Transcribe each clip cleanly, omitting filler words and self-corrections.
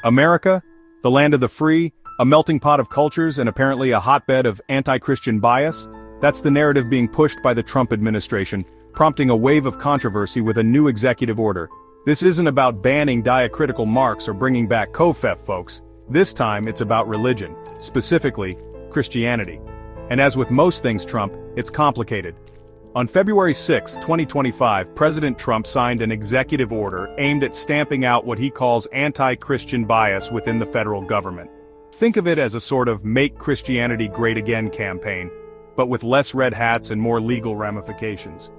America, the land of the free, a melting pot of cultures and apparently a hotbed of anti-Christian bias? That's the narrative being pushed by the Trump administration, prompting a wave of controversy with a new executive order. This isn't about banning diacritical marks or bringing back Kofef, folks. This time it's about religion, specifically Christianity. And as with most things Trump, it's complicated. On February 6, 2025, President Trump signed an executive order aimed at stamping out what he calls anti-Christian bias within the federal government. Think of it as a sort of Make Christianity Great Again campaign, but with less red hats and more legal ramifications.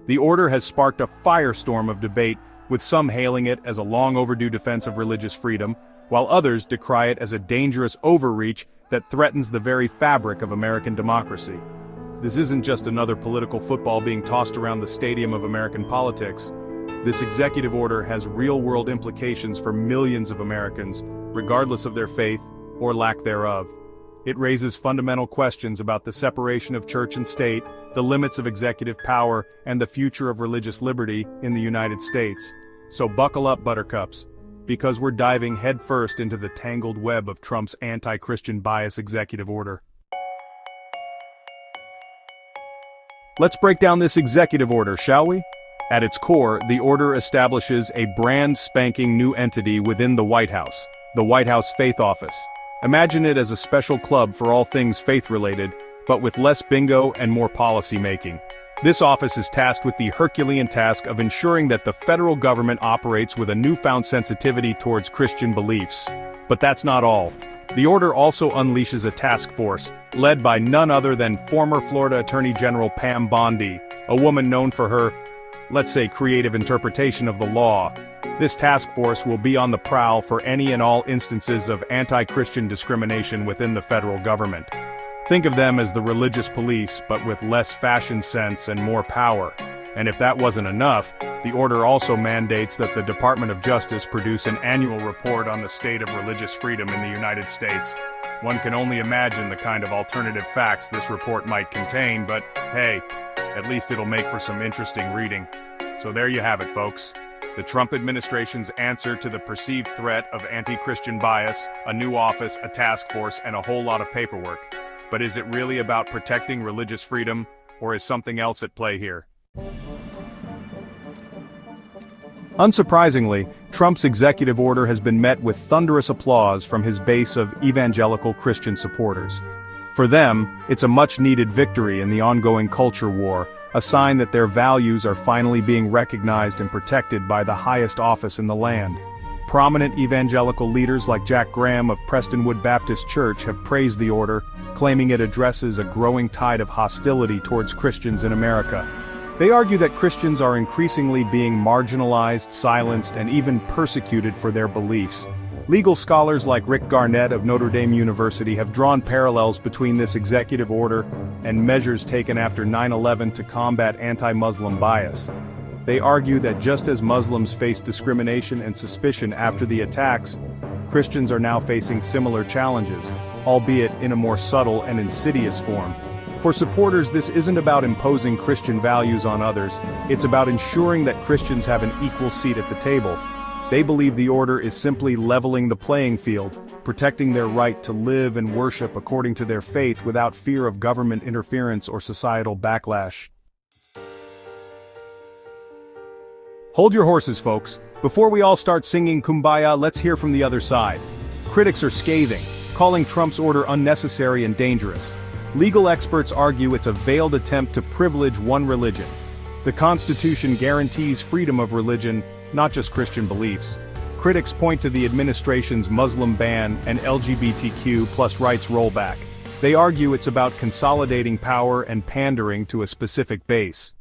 The order has sparked a firestorm of debate, with some hailing it as a long-overdue defense of religious freedom, while others decry it as a dangerous overreach that threatens the very fabric of American democracy. This isn't just another political football being tossed around the stadium of American politics. This executive order has real-world implications for millions of Americans, regardless of their faith or lack thereof. It raises fundamental questions about the separation of church and state, the limits of executive power, and the future of religious liberty in the United States. So buckle up, buttercups, because we're diving headfirst into the tangled web of Trump's anti-Christian bias executive order. Let's break down this executive order, shall we? At its core, the order establishes a brand spanking new entity within the White House, the White House Faith Office. Imagine it as a special club for all things faith-related, but with less bingo and more policy-making. This office is tasked with the Herculean task of ensuring that the federal government operates with a newfound sensitivity towards Christian beliefs. But that's not all. The order also unleashes a task force, led by none other than former Florida Attorney General Pam Bondi, a woman known for her, let's say, creative interpretation of the law. This task force will be on the prowl for any and all instances of anti-Christian discrimination within the federal government. Think of them as the religious police, but with less fashion sense and more power. And if that wasn't enough, the order also mandates that the Department of Justice produce an annual report on the state of religious freedom in the United States. One can only imagine the kind of alternative facts this report might contain, but hey, at least it'll make for some interesting reading. So there you have it, folks. The Trump administration's answer to the perceived threat of anti-Christian bias, a new office, a task force, and a whole lot of paperwork. But is it really about protecting religious freedom, or is something else at play here? Unsurprisingly, Trump's executive order has been met with thunderous applause from his base of evangelical Christian supporters. For them, it's a much-needed victory in the ongoing culture war, a sign that their values are finally being recognized and protected by the highest office in the land. Prominent evangelical leaders like Jack Graham of Prestonwood Baptist Church have praised the order, claiming it addresses a growing tide of hostility towards Christians in America. They argue that Christians are increasingly being marginalized, silenced, and even persecuted for their beliefs. Legal scholars like Rick Garnett of Notre Dame University have drawn parallels between this executive order and measures taken after 9/11 to combat anti-Muslim bias. They argue that just as Muslims faced discrimination and suspicion after the attacks, Christians are now facing similar challenges, albeit in a more subtle and insidious form. For supporters, this isn't about imposing Christian values on others, it's about ensuring that Christians have an equal seat at the table. They believe the order is simply leveling the playing field, protecting their right to live and worship according to their faith without fear of government interference or societal backlash. Hold your horses, folks. Before we all start singing Kumbaya, let's hear from the other side. Critics are scathing, calling Trump's order unnecessary and dangerous. Legal experts argue it's a veiled attempt to privilege one religion. The Constitution guarantees freedom of religion, not just Christian beliefs. Critics point to the administration's Muslim ban and LGBTQ+ rights rollback. They argue it's about consolidating power and pandering to a specific base.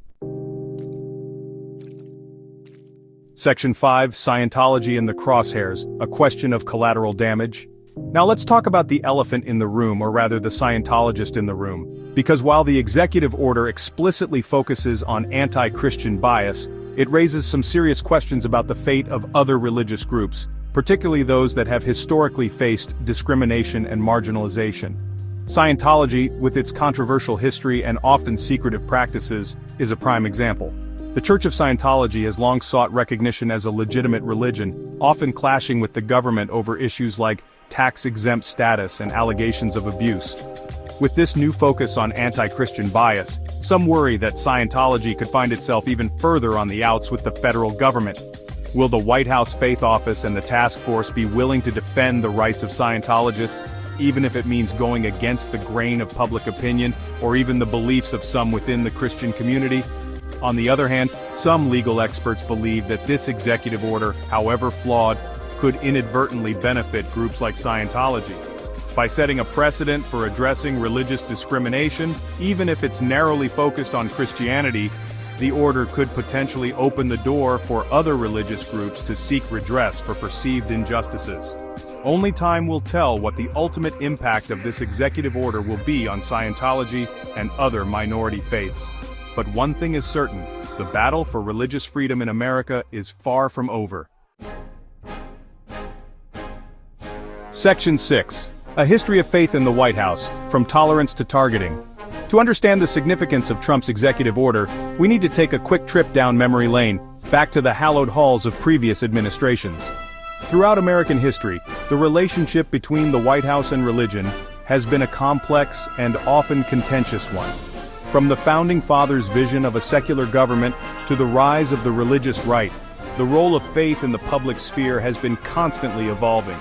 Section 5, Scientology in the crosshairs, a question of collateral damage. Now let's talk about the elephant in the room, or rather the Scientologist in the room. Because while the executive order explicitly focuses on anti-Christian bias, it raises some serious questions about the fate of other religious groups, particularly those that have historically faced discrimination and marginalization. Scientology, with its controversial history and often secretive practices, is a prime example. The Church of Scientology has long sought recognition as a legitimate religion, often clashing with the government over issues like tax-exempt status and allegations of abuse. With this new focus on anti-Christian bias, some worry that Scientology could find itself even further on the outs with the federal government. Will the White House Faith Office and the task force be willing to defend the rights of Scientologists, even if it means going against the grain of public opinion or even the beliefs of some within the Christian community? On the other hand, some legal experts believe that this executive order, however flawed, could inadvertently benefit groups like Scientology. By setting a precedent for addressing religious discrimination, even if it's narrowly focused on Christianity, the order could potentially open the door for other religious groups to seek redress for perceived injustices. Only time will tell what the ultimate impact of this executive order will be on Scientology and other minority faiths. But one thing is certain, the battle for religious freedom in America is far from over. Section 6. A History of Faith in the White House, From Tolerance to Targeting. To understand the significance of Trump's executive order, we need to take a quick trip down memory lane, back to the hallowed halls of previous administrations. Throughout American history, the relationship between the White House and religion has been a complex and often contentious one. From the Founding Fathers' vision of a secular government to the rise of the religious right, the role of faith in the public sphere has been constantly evolving.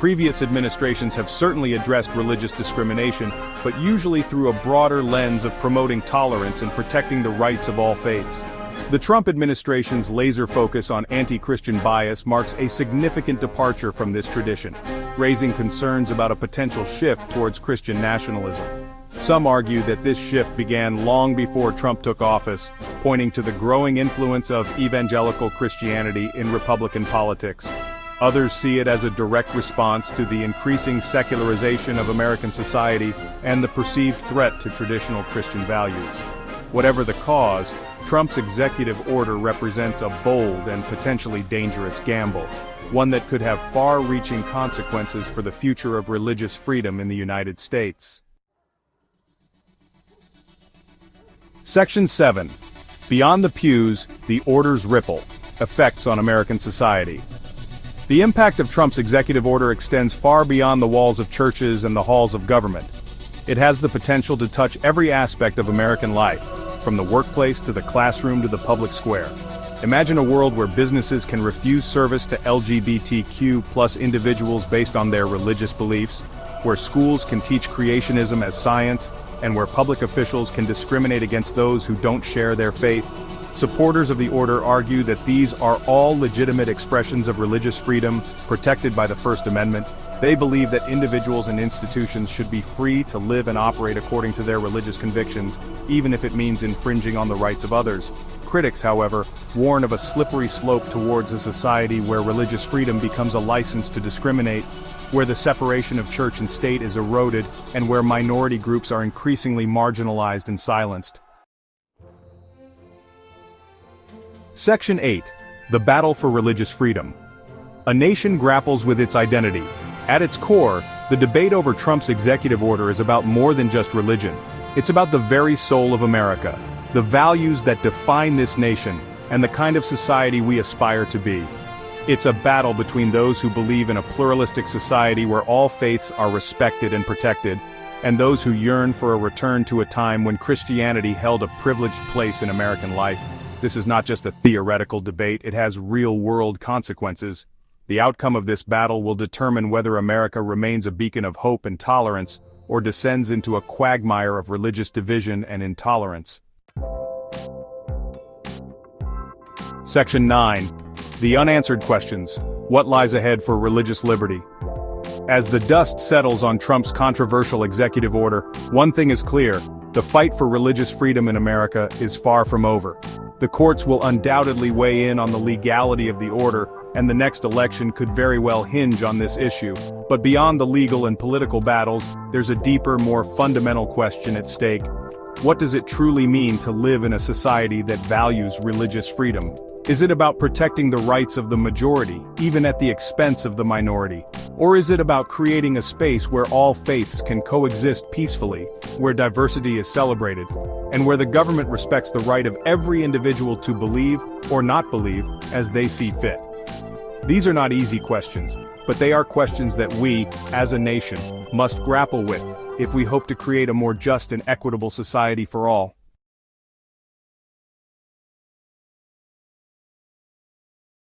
Previous administrations have certainly addressed religious discrimination, but usually through a broader lens of promoting tolerance and protecting the rights of all faiths. The Trump administration's laser focus on anti-Christian bias marks a significant departure from this tradition, raising concerns about a potential shift towards Christian nationalism. Some argue that this shift began long before Trump took office, pointing to the growing influence of evangelical Christianity in Republican politics. Others see it as a direct response to the increasing secularization of American society and the perceived threat to traditional Christian values. Whatever the cause, Trump's executive order represents a bold and potentially dangerous gamble, one that could have far-reaching consequences for the future of religious freedom in the United States. Section 7. Beyond the Pews, the Order's Ripple. Effects on American Society. The impact of Trump's executive order extends far beyond the walls of churches and the halls of government. It has the potential to touch every aspect of American life, from the workplace to the classroom to the public square. Imagine a world where businesses can refuse service to LGBTQ+ individuals based on their religious beliefs, where schools can teach creationism as science, and where public officials can discriminate against those who don't share their faith. Supporters of the order argue that these are all legitimate expressions of religious freedom protected by the First Amendment. They believe that individuals and institutions should be free to live and operate according to their religious convictions, even if it means infringing on the rights of others. Critics, however, warn of a slippery slope towards a society where religious freedom becomes a license to discriminate, where the separation of church and state is eroded, and where minority groups are increasingly marginalized and silenced. Section 8. The Battle for Religious Freedom. A nation grapples with its identity. At its core, the debate over Trump's executive order is about more than just religion. It's about the very soul of America, the values that define this nation, and the kind of society we aspire to be. It's a battle between those who believe in a pluralistic society where all faiths are respected and protected, and those who yearn for a return to a time when Christianity held a privileged place in American life. This is not just a theoretical debate, it has real-world consequences. The outcome of this battle will determine whether America remains a beacon of hope and tolerance, or descends into a quagmire of religious division and intolerance. Section 9. The Unanswered Questions. What lies ahead for religious liberty? As the dust settles on Trump's controversial executive order, one thing is clear: the fight for religious freedom in America is far from over. The courts will undoubtedly weigh in on the legality of the order, and the next election could very well hinge on this issue. But beyond the legal and political battles, there's a deeper, more fundamental question at stake. What does it truly mean to live in a society that values religious freedom? Is it about protecting the rights of the majority, even at the expense of the minority? Or is it about creating a space where all faiths can coexist peacefully, where diversity is celebrated, and where the government respects the right of every individual to believe or not believe as they see fit? These are not easy questions, but they are questions that we, as a nation, must grapple with if we hope to create a more just and equitable society for all.